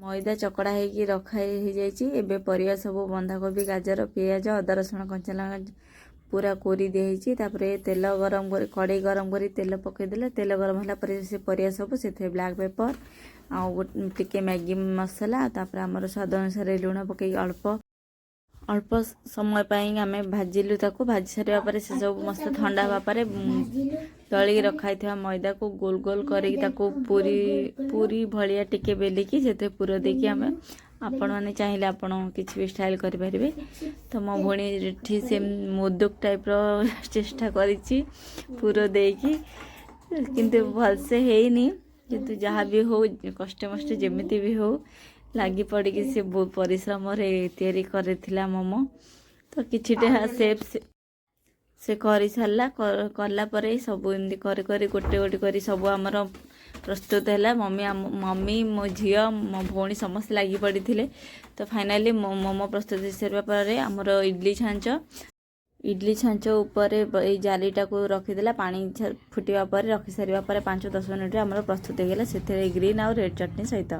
मैदा चकड़ा होगी रखा एबे परिया सब बंधाकोबी गाजर पियाज अदा रसुण कंचा लंका पूरा कोरी दिखाई तापर तेल गरम कर कड़े गरम कर तेल पकईदे तेल गरम है से परिया सब से ब्लैक पेपर आगे मैगी मसला तापर आमर स्वाद अनुसार लुण पकई अल्प अल्प समय पाई आम भाजिलु ताको भाजी सारा पर से सब मस्त ठंडा होगापर दलिक रखाई मैदा को गोल गोल करके पूरी पूरी भाया टिके बेलिकी से पूर देकी आम आपण मैंने चाहिए आपण किसी भी स्टाइल करें तो मो भौणी से मोदक टाइप चेष्टा करी पूर देकी किंतु भलसे हैनी किंतु जहाँ भी हो कष्ट मष्ट जमी भी हो लगी पड़ी से बहुत परिश्रम तैयारी करथिला मोमो तो किछिटा सेप से कर सारा कला परे सब एमती कर गोटे गोटे कर सब आमर प्रस्तुत है मम्मी मो झील मो भौणी समस्त लगी पड़ी थे तो फाइनाली मोमो प्रस्तुत हो सारा पर आमर इडली छांच उपर जालीटा को रखीदेला पानी फुटा पर रखी सारा 5-10 मिनट आमर प्रस्तुत हो गला से ग्रीन आउ रेड चटनी सहित।